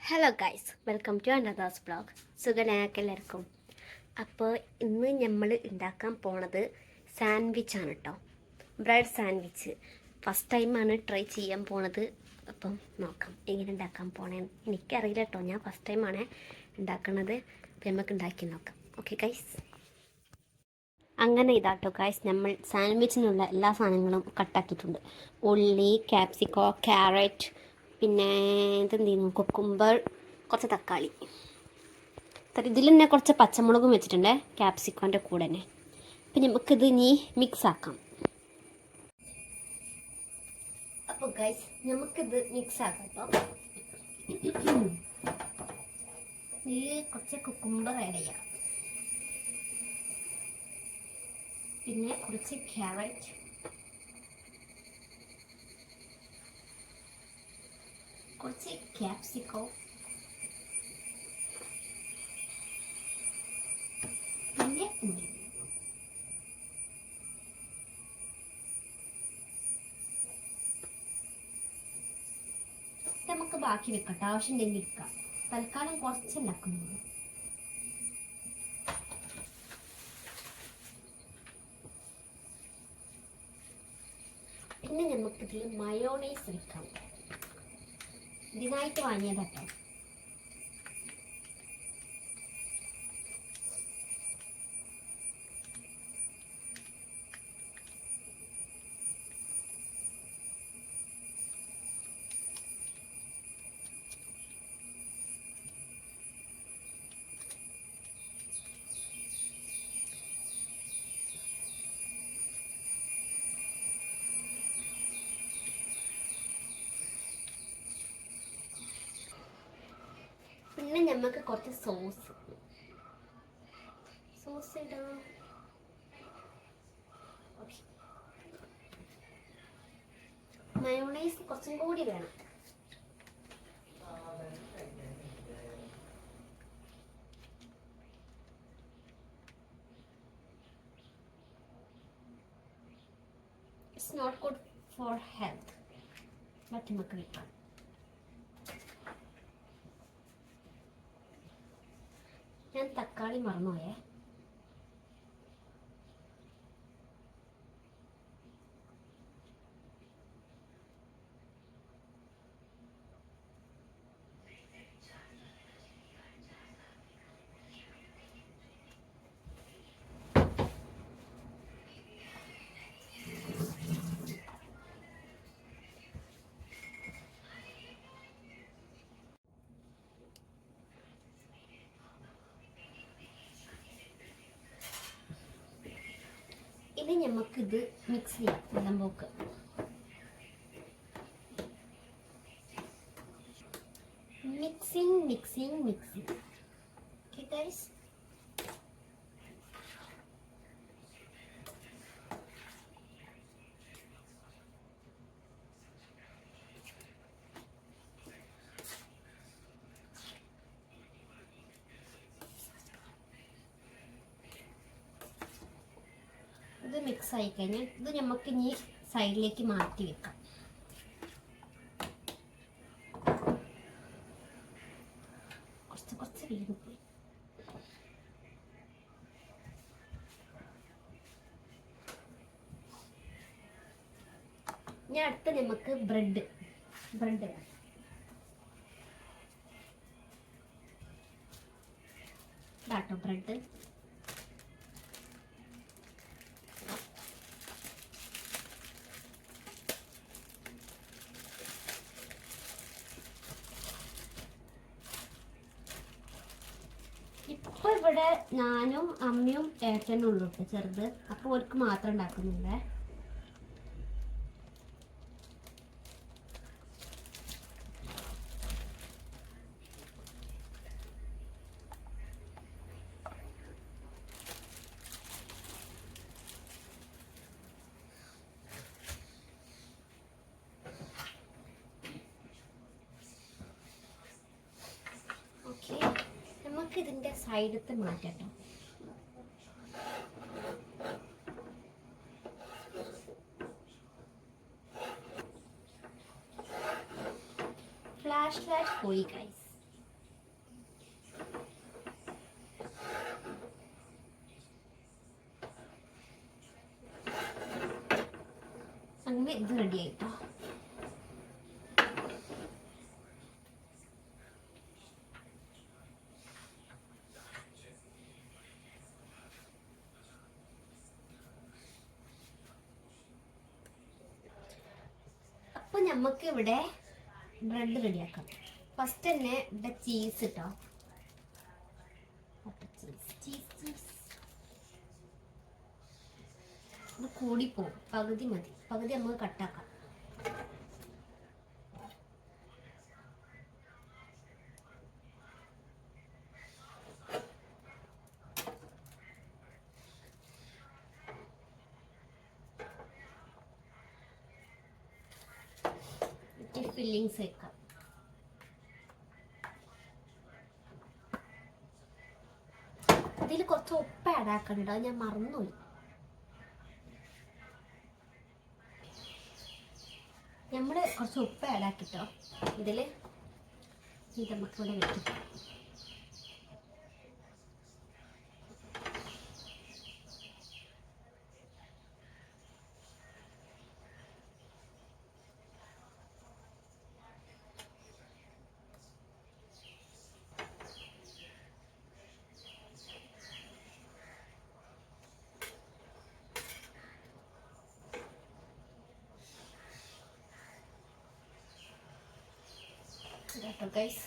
Hello guys, welcome to അനദാസ് blog. സുഖനാക്ക് എല്ലാവർക്കും. അപ്പോൾ ഇന്ന് നമ്മൾ ഉണ്ടാക്കാൻ പോണത് സാൻഡ്വിച്ചാണ് കേട്ടോ. ബ്രെഡ് സാൻഡ്വിച്ച് ഫസ്റ്റ് ടൈമാണ് ട്രൈ ചെയ്യാൻ പോണത്. അപ്പം നോക്കാം എങ്ങനെ ഉണ്ടാക്കാൻ പോണേന്ന്. എനിക്കറിയില്ല കേട്ടോ, ഞാൻ ഫസ്റ്റ് ടൈമാണ് ഉണ്ടാക്കുന്നത്. അപ്പം നമുക്ക് ഉണ്ടാക്കി നോക്കാം. ഓക്കെ ഗൈസ്, അങ്ങനെ ഇതാട്ടോ ഗൈസ്, നമ്മൾ സാൻഡ്വിച്ചിനുള്ള എല്ലാ സാധനങ്ങളും കട്ടാക്കിയിട്ടുണ്ട്. ഉള്ളി, ക്യാപ്സിക്കോ, ക്യാരറ്റ്, പിന്നെ ഇതെന്തെയ്യുന്നു, കുക്കുംബർ, കുറച്ച് തക്കാളി. ഇതിൽ തന്നെ കുറച്ച് പച്ചമുളകും വെച്ചിട്ടുണ്ട് ക്യാപ്സിക്കോൻ്റെ കൂടെ തന്നെ. പിന്നെ നമുക്കിത് ഇനി മിക്സ് ആക്കാം. അപ്പോൾ ഗൈസ്, നമുക്കിത് മിക്സ് ആക്കാം. അപ്പോൾ ഇതിൽ കുറച്ച് കുക്കുംബർ ആഡ് ചെയ്യാം, പിന്നെ കുറച്ച് ക്യാരറ്റ്, കുറച്ച് ക്യാപ്സിക്കോ, പിന്നെ ഉള്ളി. നമുക്ക് ബാക്കി വെക്കട്ടെ, ആവശ്യമുണ്ടെങ്കിൽ വെക്കാം. തൽക്കാലം കുറച്ച് ഉണ്ടാക്കുന്നുള്ളൂ. പിന്നെ നമുക്കിതിൽ മയോണൈസ് വെക്കാം. ഇതിനായിട്ട് വാങ്ങിയതാട്ടോ. പിന്നെ നമുക്ക് കുറച്ച് സോസ് ഇടാം. മയോണൈസ് കുറച്ചും കൂടി വേണം. It's not good for health, but നമുക്ക് വെക്കാം. ഞാൻ തക്കാളി മറന്നുപോയേ. ഇനി നമുക്കിത് മിക്സ് ചെയ്യാം നല്ലപോക്ക്. മിക്സിങ്. ഓക്കെ ഗൈസ്, ഇത് മിക്സ് ആയി കഴിഞ്ഞാൽ ഇത് നമുക്ക് ഇനി സൈഡിലേക്ക് മാറ്റി വെക്കാം. കുറച്ച് വീണ്ടുപോയി. ഇനി അടുത്ത് നമുക്ക് ബ്രെഡ് വേണം. ഇതാട്ടോ ബ്രെഡ്. ഇപ്പോൾ ഇവിടെ ഞാനും അമ്മയും ഏട്ടനും ഉള്ളൂ ചെറുത്. അപ്പോൾ അവർക്ക് മാത്രം ഉണ്ടാക്കുന്നുണ്ട്. ഓക്കെ, നമുക്കിതിൻ്റെ സൈഡത്തെ മാറ്റാം. ഫ്ലാഷ് പോയി ഗൈസ്. ടൈം ഇത് റെഡി ആയിട്ടോ. അപ്പോൾ നമുക്ക് ഇവിടെ ബ്രെഡ് റെഡിയാക്കാം. ഫസ്റ്റ് തന്നെ ഇവിടെ ചീസ് ഇട്ടോ. ഇത് കൂടിപ്പോവും, പകുതി മതി. പകുതി നമുക്ക് കട്ടാക്കാം. ഫില്ലിങ്സ് വെക്കാം. ഇതിൽ കുറച്ച് ഉപ്പ് ആഡ് ആക്കണ്ട, ഞാൻ മറന്നുപോയി. നമ്മൾ കുറച്ച് ഉപ്പ് ആഡ് ആക്കിട്ടോ ഇതിൽ. ഇത് നമുക്ക് ഇവിടെ വെക്കാം. കേട്ടോ ഗൈസ്,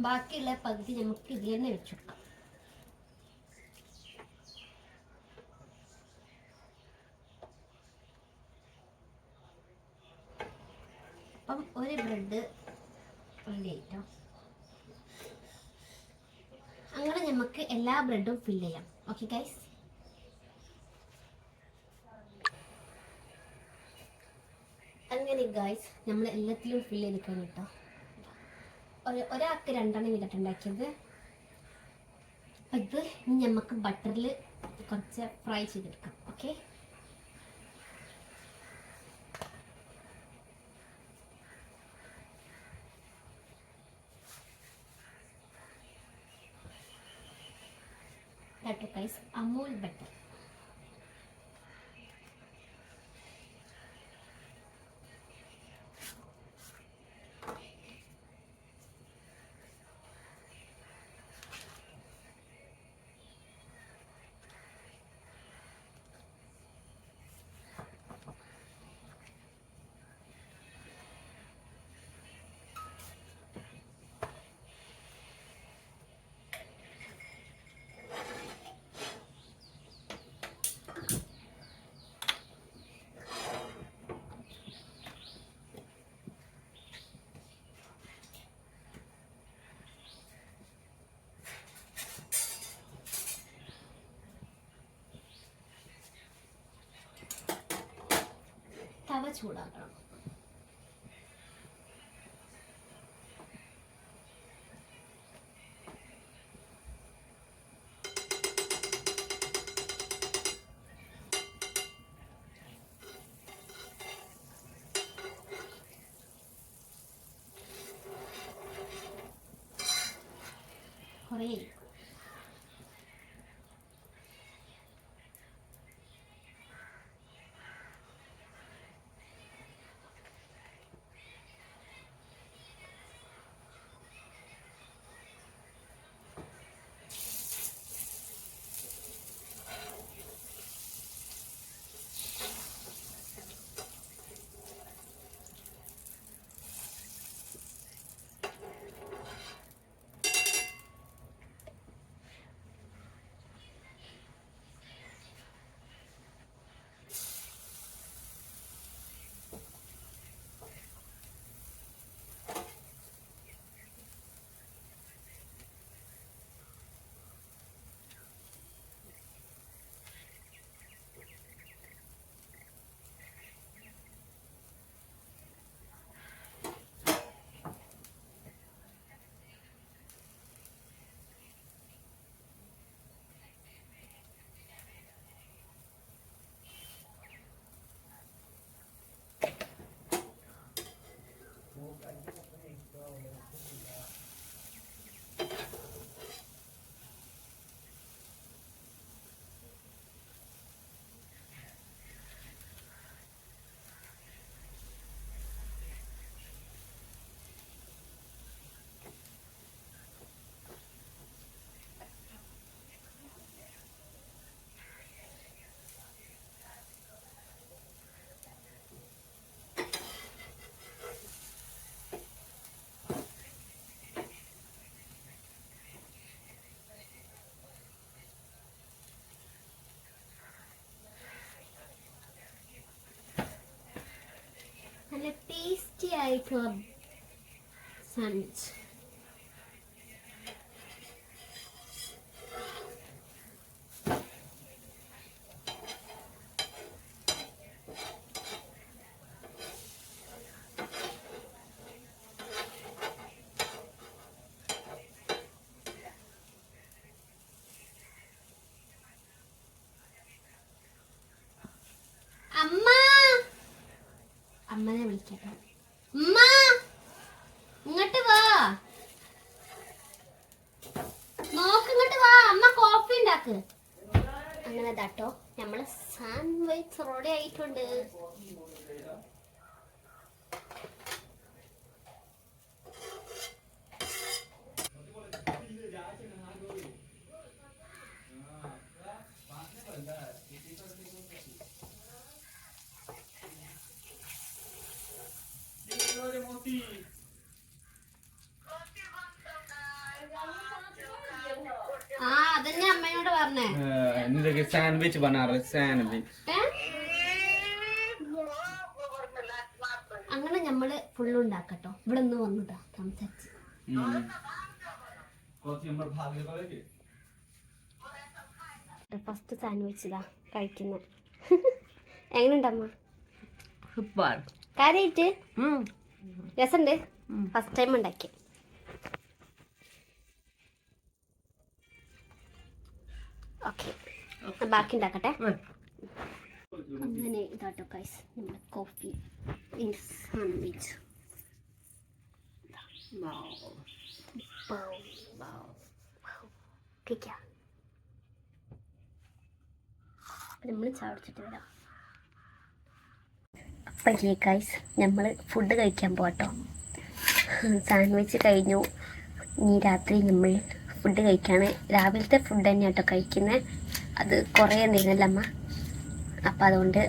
ബാക്കിയുള്ള പകുതി നമുക്ക് ഇതിൽ തന്നെ വെച്ചെടുക്കാം. അപ്പം ഒരു ബ്രെഡ് റെഡി ആയിട്ടോ. അങ്ങനെ നമുക്ക് എല്ലാ ബ്രെഡും ഫില്ല് ചെയ്യാം. ഓക്കെ ഗൈസ്, അങ്ങനെ ഗൈസ് നമ്മൾ എല്ലാത്തിലും ഫില്ല് ചെയ്തിട്ടാണ് കേട്ടോ. ഒരാൾക്ക് 2 എണ്ണം ചെയ്തിട്ടുണ്ടാക്കിയത്. ഇത് ഇനി നമുക്ക് ബട്ടറിൽ കുറച്ച് ഫ്രൈ ചെയ്തെടുക്കാം. ഓക്കെ, കേട്ടോ ഗൈസ്, അമൂൽ ബട്ടർ. തവ ചൂടാക്കണം. കുറേ ടേസ്റ്റി ആയിട്ടുള്ള സാൻഡ്വിച്ച്. അമ്മനെ വിളിക്കട്ടെ. ഉമ്മ ഇങ്ങോട്ട് വാ, നോക്ക് ഇങ്ങോട്ട് വാ, അമ്മ കോഫി ഉണ്ടാക്ക്. അങ്ങനെ ഇതാട്ടോ നമ്മളെ സാൻഡ്വിച്ച് റെഡി ആയിട്ടുണ്ട്. അതന്നെ അമ്മയോട് പറഞ്ഞേ സാൻഡ്വിച്ച് ബനാറ സാൻഡ്വിച്ച്. അങ്ങനെ നമ്മള് ഫുള്ള് ഉണ്ടാക്കട്ടോ. ഇവിടെ ഒന്ന് വന്നിട്ടാ സംസാരിച്ച്. ഫസ്റ്റ് സാൻഡ്വിച്ച് ഇതാ കഴിക്കുന്ന. എങ്ങനെയുണ്ടമ്മ? സൂപ്പർ. കാര്യായിട്ട് രസമുണ്ട്. ഫസ്റ്റ് ടൈം ഉണ്ടാക്കി. ഓക്കെ, ബാക്കി ഉണ്ടാക്കട്ടെ. അങ്ങനെ ഇതാട്ടോ ഗൈസ് നമ്മുടെ കോഫി സാൻഡ്വിച്ച്. നമ്മൾ ചാടിച്ചിട്ട് വരാം. അപ്പം ഗൈസ് നമ്മൾ ഫുഡ് കഴിക്കാൻ പോകട്ടോ. സാൻഡ്വിച്ച് കഴിഞ്ഞു. ഇനി രാത്രി നമ്മൾ ഫുഡ് കഴിക്കുകയാണ്. രാവിലത്തെ ഫുഡ് തന്നെ കേട്ടോ കഴിക്കുന്നത്. അത് കുറേ നേരമല്ല അമ്മ. അപ്പം അതുകൊണ്ട്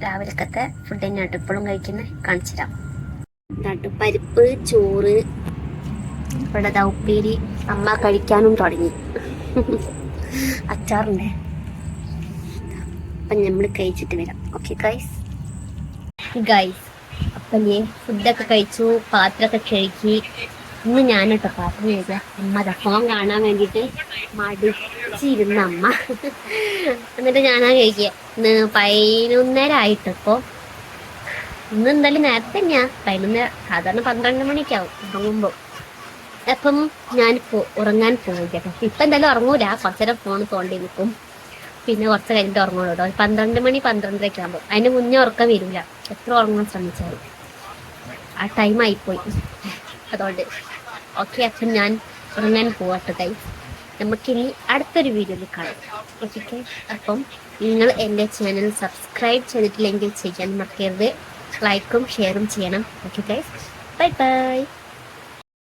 രാവിലത്തെ ഫുഡ് തന്നെ കേട്ടോ ഇപ്പോഴും കഴിക്കുന്നത്. കാണിച്ചു തരാം. കേട്ടോ പരിപ്പ്, ചോറ്, ഇവിടെ ഉപ്പേരി. അമ്മ കഴിക്കാനും തുടങ്ങി. അച്ചാറുണ്ട്. അപ്പം നമ്മൾ കഴിച്ചിട്ട് വരാം. Okay guys. അപ്പം ഫുഡൊക്കെ കഴിച്ചു, പാത്രമൊക്കെ കഴുകി. ഇന്ന് ഞാനോട്ടോ പാത്രം കഴുകുക. അമ്മ ഫോൺ കാണാൻ വേണ്ടിയിട്ട് മടിച്ചിരുന്ന അമ്മ. എന്നിട്ട് ഞാനാ കഴിക്കുക. ഇന്ന് 11:30 ആയിട്ടിപ്പോൾ. ഇന്ന് എന്തായാലും നേരത്തെ തന്നെയാ. 11, സാധാരണ 12 മണിയൊക്കെ ആവും ഉറങ്ങുമ്പോൾ. അപ്പം ഞാനിപ്പോൾ ഉറങ്ങാൻ പോകും കേട്ടോ. ഇപ്പം എന്തായാലും ഉറങ്ങൂല, കുറച്ചേരം ഫോൺ തോണ്ടി നിൽക്കും. പിന്നെ കുറച്ച് കഴിഞ്ഞിട്ട് ഉറങ്ങുള്ളൂ കേട്ടോ. 12 മണി 12:30 ആകുമ്പോൾ. അതിന് മുന്നേ ഉറക്കം വരില്ല എത്ര ഉറങ്ങാൻ ശ്രമിച്ചാലും. ആ ടൈം ആയിപ്പോയി. അതുകൊണ്ട് ഓക്കെ, അപ്പം ഞാൻ ഉറങ്ങാൻ പോവാട്ടോ ഗൈസ്. നമുക്കിനി അടുത്തൊരു വീഡിയോയിൽ കാണാം. ഓക്കെ, അപ്പം നിങ്ങൾ എൻ്റെ ചാനൽ സബ്സ്ക്രൈബ് ചെയ്തിട്ടില്ലെങ്കിൽ ചെയ്യാൻ മറക്കരുത്. ലൈക്കും ഷെയറും ചെയ്യണം. Okay guys, bye bye.